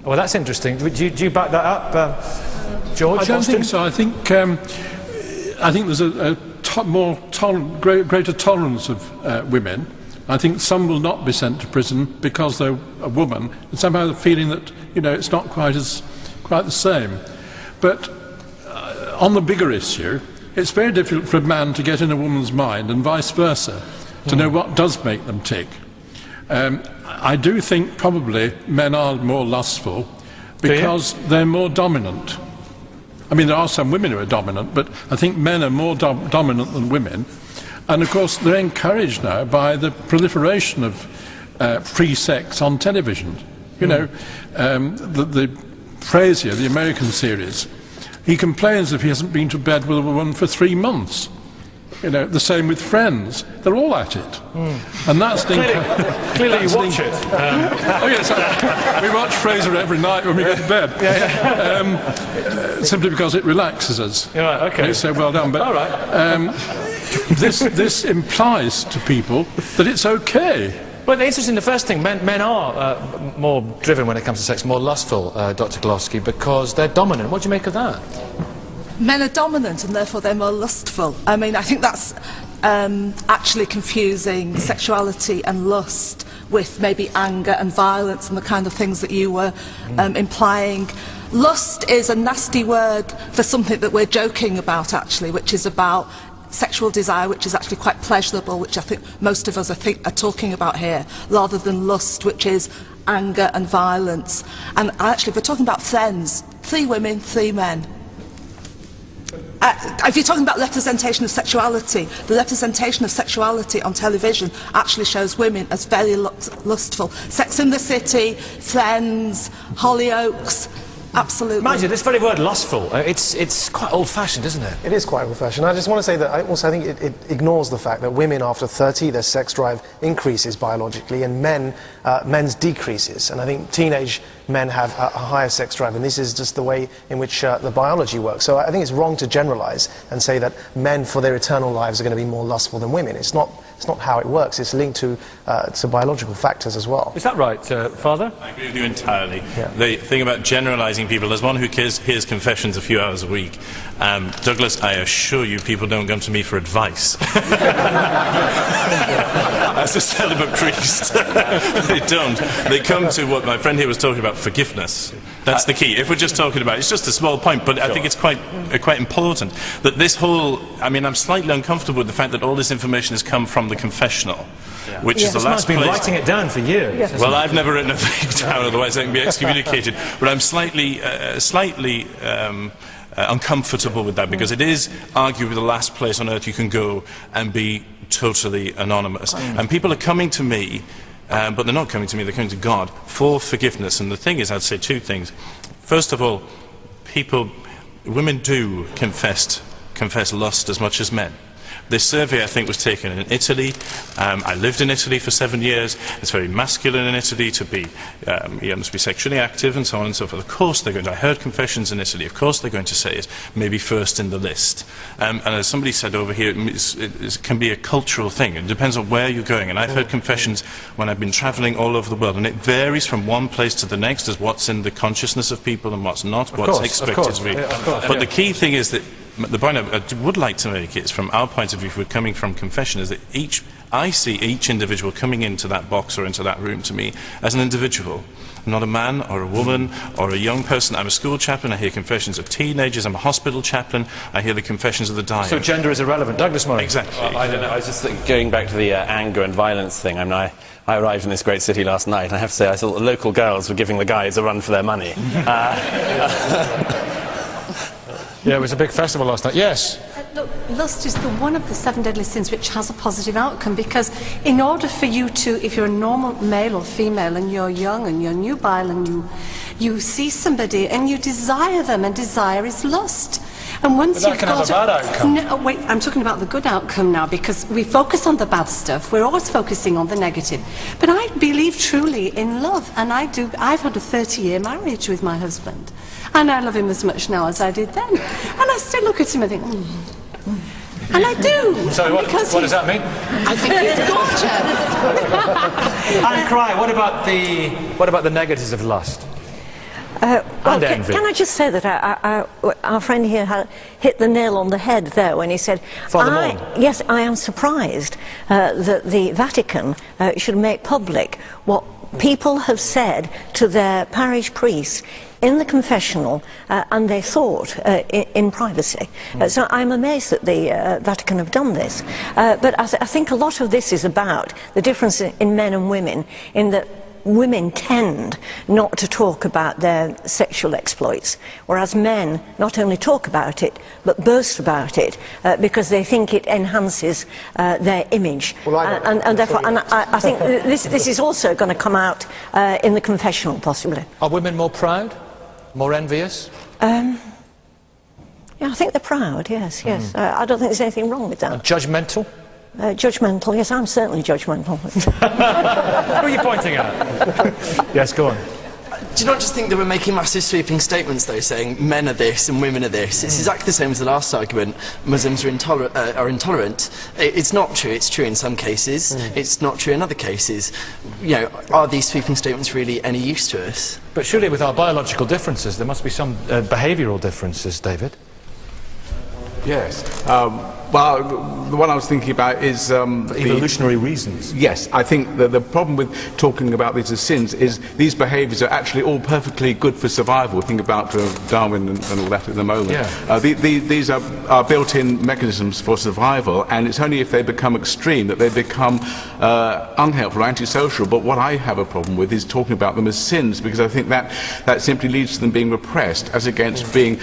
Well, that's interesting. Do you back that up, George? I don't think so. I think there's a greater tolerance of women. I think some will not be sent to prison because they're a woman, and somehow the feeling that it's not quite the same. But on the bigger issue, it's very difficult for a man to get in a woman's mind, and vice versa, to know what does make them tick. I do think probably men are more lustful because they're more dominant. I mean, there are some women who are dominant, but I think men are more dominant than women. And of course, they're encouraged now by the proliferation of free sex on television. The Frasier, the American series, he complains if he hasn't been to bed with a woman for 3 months. The same with Friends. They're all at it. And that's clearly you watch it. Oh yes, we watch Frasier every night when we go to bed. Simply because it relaxes us. Right, okay. And it's so well done. But all right. This implies to people that it's okay. Well, interesting. The first thing, men are more driven when it comes to sex, more lustful, Dr. Golofsky, because they're dominant. What do you make of that? Men are dominant and therefore they're more lustful. I mean, I think that's actually confusing sexuality and lust with maybe anger and violence and the kind of things that you were implying. Lust is a nasty word for something that we're joking about, actually, which is about sexual desire, which is actually quite pleasurable, which I think most of us are talking about here, rather than lust, which is anger and violence. And actually, if we're talking about Friends, 3 women, 3 men. If you're talking about representation of sexuality, the representation of sexuality on television actually shows women as very lustful. Sex and the City, Friends, Hollyoaks, absolutely. Maajid, this very word lustful, it's quite old-fashioned, isn't it? It is quite old-fashioned. I just want to say that I think it ignores the fact that women after 30, their sex drive increases biologically, and men's decreases. And I think teenage men have a higher sex drive, and this is just the way in which the biology works. So I think it's wrong to generalize and say that men for their eternal lives are going to be more lustful than women. It's not how it works. It's linked to biological factors as well. Is that right, Father? I agree with you entirely. Yeah. The thing about generalising people, as one who hears confessions a few hours a week, Douglas, I assure you people don't come to me for advice. As a celibate priest. They don't. They come to what my friend here was talking about, forgiveness. That's the key. If we're just talking about it, it's just a small point, but I think it's quite important that this whole, I mean, I'm slightly uncomfortable with the fact that all this information has come from the confessional, which is the last place. Been writing it down for years. Yes. Well, I've never written a thing down, otherwise I can be excommunicated. But I'm slightly uncomfortable with that, because it is arguably the last place on earth you can go and be totally anonymous. And people are coming to me, but they're not coming to me, they're coming to God for forgiveness. And the thing is, I'd say 2 things. First of all, women do confess lust as much as men. This survey, I think, was taken in Italy. I lived in Italy for 7 years. It's very masculine in Italy to be, you must be sexually active and so on and so forth. Of course they're going to, I heard confessions in Italy, of course they're going to say it, maybe first in the list. And as somebody said over here, it can be a cultural thing. It depends on where you're going. And I've heard confessions when I've been travelling all over the world, and it varies from one place to the next as what's in the consciousness of people and what's not, what's expected to be. But the key thing is that the point I would like to make is, from our point of view, if we're coming from confession, is that I see each individual coming into that box or into that room to me as an individual. I'm not a man or a woman or a young person. I'm a school chaplain. I hear confessions of teenagers. I'm a hospital chaplain. I hear the confessions of the dying. So gender is irrelevant. Douglas Murray. Exactly. Well, I don't know. I was just going back to the anger and violence thing. I mean, I arrived in this great city last night, and I have to say I thought the local girls were giving the guys a run for their money. Yeah, it was a big festival last night. Yes? Look, lust is one of the 7 deadly sins which has a positive outcome, because in order for you to, if you're a normal male or female and you're young and you're nubile and you see somebody and you desire them, and desire is lust. And once but that can have a bad outcome. No, wait, I'm talking about the good outcome now, because we focus on the bad stuff. We're always focusing on the negative. But I believe truly in love, and I do. I've had a 30-year marriage with my husband, and I love him as much now as I did then. And I still look at him and think, and I do. So what does that mean? I think he's gorgeous. Anne Cry, what about the negatives of lust? and envy. Can I just say that our friend here hit the nail on the head there when he said, yes, I am surprised that the Vatican should make public what people have said to their parish priests in the confessional, and they thought in privacy. So I'm amazed that the Vatican have done this. But I think a lot of this is about the difference in men and women, in that women tend not to talk about their sexual exploits, whereas men not only talk about it, but boast about it, because they think it enhances their image. Well, therefore, I think this is also going to come out in the confessional, possibly. Are women more proud? More envious? Yeah, I think they're proud, yes. I don't think there's anything wrong with that. And judgmental? Judgmental, yes, I'm certainly judgmental. Who are you pointing at? Yes, go on. Do you not just think that we're making massive sweeping statements, though, saying men are this and women are this? It's exactly the same as the last argument. Muslims are intolerant. It's not true. It's true in some cases. It's not true in other cases. You know, are these sweeping statements really any use to us? But surely with our biological differences, there must be some behavioural differences, David? Yes. Well, the one I was thinking about is... evolutionary reasons. Yes, I think that the problem with talking about these as sins is these behaviours are actually all perfectly good for survival. Think about Darwin and all that at the moment. Yeah. These are built-in mechanisms for survival, and it's only if they become extreme that they become unhelpful, antisocial. But what I have a problem with is talking about them as sins, because I think that simply leads to them being repressed as against being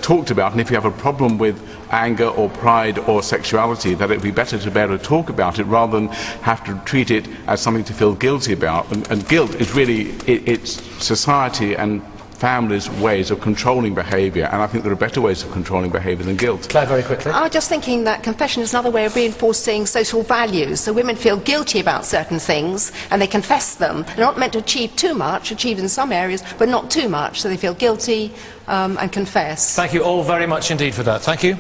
talked about. And if you have a problem with anger or pride or sexuality, that it would be better to be able to talk about it rather than have to treat it as something to feel guilty about. And guilt is really, it's society and families' ways of controlling behaviour, and I think there are better ways of controlling behaviour than guilt. Claire, very quickly. I was just thinking that confession is another way of reinforcing social values. So women feel guilty about certain things and they confess them. They're not meant to achieve too much, achieve in some areas, but not too much. So they feel guilty and confess. Thank you all very much indeed for that. Thank you.